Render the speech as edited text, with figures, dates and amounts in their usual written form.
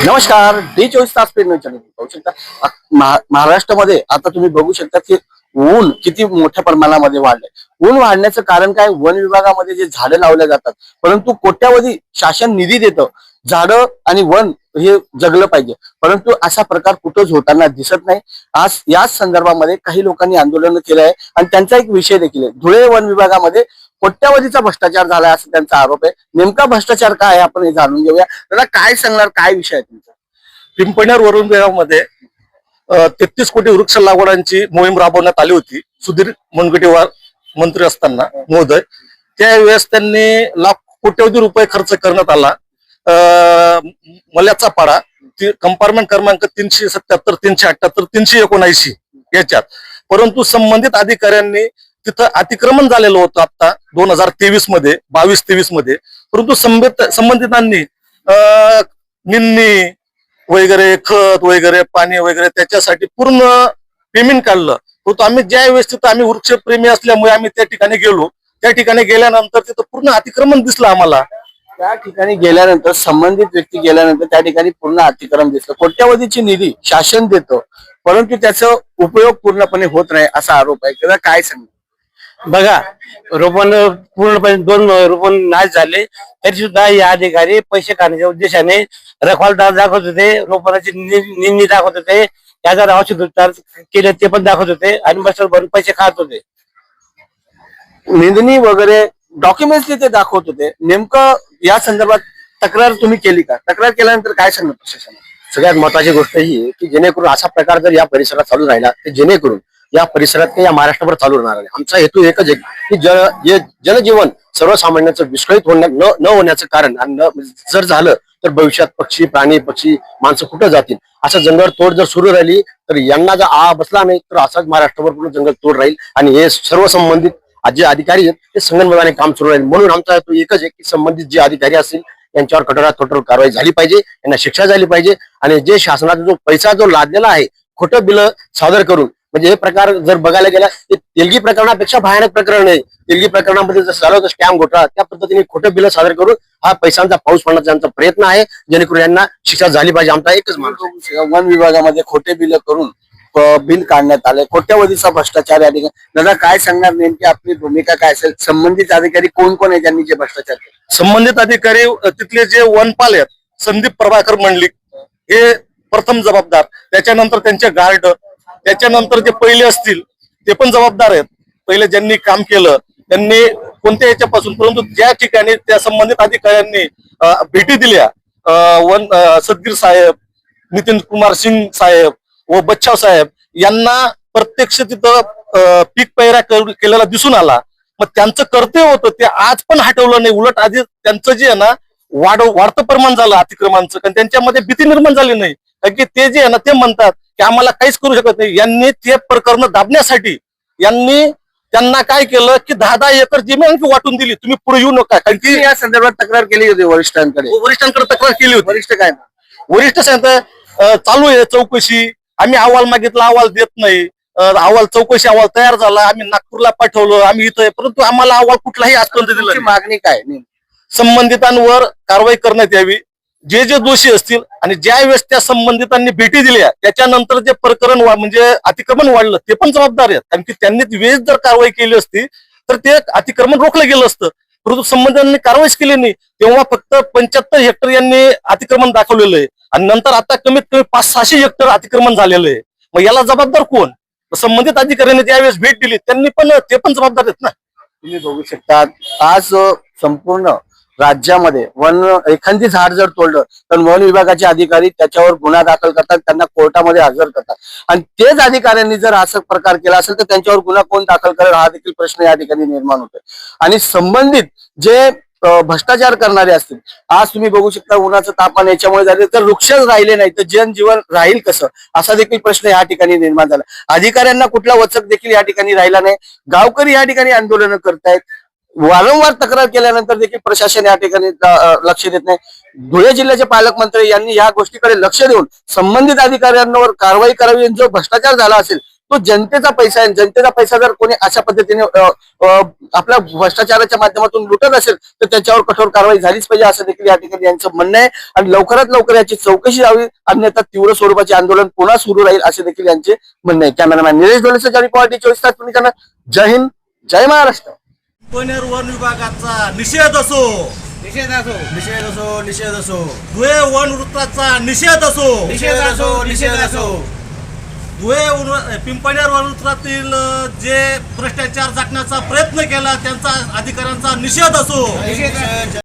नमस्कार, डी 24 तास paid news channel बघू शकता. महाराष्ट्रामध्ये आता तुम्ही बघू शकता की ऊन किती मोठ्या प्रमाणामध्ये वाढलंय. ऊन वाढण्याचं कारण काय? वन विभागामध्ये जे झाडं लावल्या जातात, परंतु कोट्यावधी शासन निधी देतं झाडं आणि वन हे जगलं पाहिजे, परंतु असा प्रकार कुठंच होताना दिसत नाही. आज याच संदर्भामध्ये काही लोकांनी आंदोलन केलं आहे आणि त्यांचा एक विषय देखील आहे. धुळे वन विभागामध्ये कोट्यावधीचा भ्रष्टाचार झाला असा त्यांचा आरोप आहे. नेमका भ्रष्टाचार काय आहे आपण हे जाणून घेऊया. त्याला काय सांगणार, काय विषय आहे तुमचा? पिंपळनेर वरुण गावामध्ये 33 कोटी वृक्ष लागवडांची मोहीम राबवण्यात आली होती. सुधीर मुनगंटीवार मंत्री असताना महोदय, त्यावेळेस त्यांनी लाख कोट्यवधी रुपये खर्च करण्यात आला. मल्याचा पाडा कंपार्टमेंट क्रमांक 377, 378, 379 याच्यात, परंतु संबंधित अधिकाऱ्यांनी तिथं अतिक्रमण झालेलं होतं आता 2023 मध्ये 22-23 मध्ये. परंतु संबंधितांनी निंदणी वगैरे, खत वगैरे, पाणी वगैरे त्याच्यासाठी पूर्ण पेमेंट काढलं होतं. आम्ही ज्या वेळेस तिथं, आम्ही वृक्षप्रेमी असल्यामुळे आम्ही त्या ठिकाणी गेलो. त्या ठिकाणी गेल्यानंतर तिथं पूर्ण अतिक्रमण दिसलं आम्हाला. त्या ठिकाणी गेल्यानंतर, संबंधित व्यक्ती गेल्यानंतर त्या ठिकाणी पूर्ण अतिक्रमण दिसलं. कोट्यावधीची निधी शासन देतं, परंतु त्याचा उपयोग पूर्णपणे होत नाही असा आरोप आहे. त्याला काय सांगणार? बघा, रोपण पूर्णपणे 2 रोपण नाश झाले, तरी सुद्धा या अधिकारी पैसे काढण्याच्या उद्देशाने रखवालदार दाखवत होते, रोपणाची निंदी दाखवत होते, त्याचा औषध उपचार केले ते पण दाखवत होते आणि बसवर भरून पैसे खात होते. निंदणी वगैरे डॉक्युमेंट्स ते दाखवत होते. नेमकं या संदर्भात तक्रार तुम्ही केली का? तक्रार केल्यानंतर काय सांगणार प्रशासनाने? सगळ्यात महत्वाची गोष्ट ही आहे की जेणेकरून असा प्रकार जर या परिसरात चालू राहिला तर जेणेकरून या परिसरात काही या महाराष्ट्रभर चालू राहणार आहे. आमचा हेतू एकच आहे की जनजीवन सर्वसामान्यांचं विस्कळीत न होण्याचं कारण, आणि जर झालं तर भविष्यात पक्षी, प्राणी, पक्षी, माणसं कुठं जातील. असं जंगल तोड जर सुरू राहिली तर यांना जर बसला नाही तर असाच महाराष्ट्रभर पूर्ण जंगल तोड राहील आणि हे सर्व संबंधित जे अधिकारी आहेत ते संगनमताने काम सुरू राहील. म्हणून आमचा हेतू एकच आहे की संबंधित जे अधिकारी असतील यांच्यावर कठोरात कठोर कारवाई झाली पाहिजे, यांना शिक्षा झाली पाहिजे. आणि जे शासनाचा जो पैसा जो लादलेला आहे खोटं बिल सादर करून, म्हणजे हे प्रकार जर बघायला गेला ते तेलगी प्रकरणापेक्षा भयानक प्रकरण आहे. तेलगी प्रकरणामध्ये जर झालं होतं स्कॅम घोटाळा, त्या पद्धतीने खोटं बिल सादर करून हा पैशांचा पाऊस पडण्याचा त्यांचा प्रयत्न आहे, जेणेकरून यांना शिक्षा झाली पाहिजे. आमचा एकच माणूस. वन विभागामध्ये खोटे बिल करून बिल काढण्यात आले, कोट्यावधीचा भ्रष्टाचार या ठिकाणी. दादा काय सांगणार, नेमकी आपली भूमिका काय असेल? संबंधित अधिकारी कोण कोण आहे ज्यांनी जे भ्रष्टाचार केले? संबंधित अधिकारी तिथले जे वनपाल आहेत, संदीप प्रभाकर मंडलिक हे प्रथम जबाबदार, त्याच्यानंतर त्यांचे गार्ड, त्याच्यानंतर जे पहिले असतील ते पण जबाबदार आहेत. पहिले ज्यांनी काम केलं त्यांनी कोणत्या याच्यापासून, परंतु ज्या ठिकाणी त्या संबंधित अधिकाऱ्यांनी भेटी दिल्या, सदगीर साहेब, नितीन कुमार सिंग साहेब व बच्चाव साहेब यांना प्रत्यक्ष तिथं पीक पैरा केलेला दिसून आला. मग त्यांचं कर्तव्य होतं ते आज पण हटवलं नाही. उलट आधी त्यांचं जे आहे ना वाढतं प्रमाण झालं अतिक्रमणाचं, कारण त्यांच्यामध्ये भीती निर्माण झाली नाही. कारण की ते जे आहे ना ते म्हणतात की आम्हाला काहीच करू शकत नाही. यांनी ते प्रकरण दाबण्यासाठी यांनी त्यांना काय केलं की 10-10 एकर जमीन वाटून दिली. तुम्ही पुढे येऊ नका. कारण की या संदर्भात तक्रार केली होती वरिष्ठांकडे तक्रार केली होती. वरिष्ठ काय? वरिष्ठ सांगतात चालू आहे चौकशी, आम्ही अहवाल मागितला, अहवाल देत नाही. अहवाल चौकशी अहवाल तयार झाला, आम्ही नागपूरला पाठवलं, आम्ही इथं, परंतु आम्हाला अहवाल कुठलाही आजपर्यंत दिला नाही. मागणी काय? संबंधितांवर कारवाई करण्यात यावी, जे जे दोषी असतील. आणि ज्या वेळेस त्या संबंधितांनी भेटी दिल्या त्याच्यानंतर जे प्रकरण म्हणजे अतिक्रमण वाढलं ते पण जबाबदार आहेत. कारण की त्यांनी वेळेस जर कारवाई केली असती तर ते अतिक्रमण रोखलं गेलं असतं, परंतु संबंधितांनी कारवाईच केली नाही. तेव्हा फक्त 75 हेक्टर यांनी अतिक्रमण दाखवलेलं आहे आणि नंतर आता कमीत कमी 500-600 हेक्टर अतिक्रमण झालेलं आहे. मग याला जबाबदार कोण? संबंधित अधिकाऱ्यांनी ज्यावेळेस भेट दिली त्यांनी पण ते पण जबाबदार आहेत ना. तुम्ही बघू शकता आज संपूर्ण राज्यामध्ये एखादी झाड जर तोडलं तर वन विभागाचे अधिकारी त्याच्यावर गुन्हा दाखल करतात, त्यांना कोर्टामध्ये हजर करतात. आणि तेच अधिकाऱ्यांनी जर असा प्रकार केला असेल तर त्यांच्यावर गुन्हा कोण दाखल करेल हा देखील प्रश्न या ठिकाणी निर्माण होतोय. आणि संबंधित जे भ्रष्टाचार करणारे असतील, आज तुम्ही बघू शकता उन्हाचं तापमान याच्यामुळे झाले तर वृक्षच राहिले नाही तर जनजीवन राहील कसं, असा देखील प्रश्न या ठिकाणी निर्माण झाला. अधिकाऱ्यांना कुठला वचक देखील या ठिकाणी राहिला नाही. गावकरी या ठिकाणी आंदोलन करतायत. वारंवार तक्रार केल्यानंतर देखील प्रशासन या ठिकाणी लक्ष देत नाही. धुळे जिल्ह्याचे पालकमंत्री यांनी या गोष्टीकडे लक्ष देऊन संबंधित अधिकाऱ्यांवर कारवाई करावी. जो भ्रष्टाचार झाला असेल तो जनतेचा पैसा आहे. जनतेचा पैसा जर कोणी अशा पद्धतीने आपल्या भ्रष्टाचाराच्या माध्यमातून लुटत असेल तर त्याच्यावर कठोर कारवाई झालीच पाहिजे असं देखील या ठिकाणी यांचं म्हणणं आहे. आणि लवकरात लवकर याची चौकशी व्हावी, अन्यथा तीव्र स्वरूपाचे आंदोलन पुन्हा सुरू राहील असे देखील यांचे म्हणणं आहे. कॅमेरामॅन निलेश डोलेसह रिपोर्ट 24 तास पुणे चॅनल. जय हिंद, जय महाराष्ट्र. पिंपळनेर वन विभागाचा निषेध असो, निषेध असो, निषेध असो, निषेध असो, धुळे वन वृत्ताचा निषेध असो, निषेध असो, निषेध असो, पिंपळनेर वन वृत्तातील जे भ्रष्टाचार झाकण्याचा प्रयत्न केला त्यांचा अधिकाऱ्यांचा निषेध असो. निषेध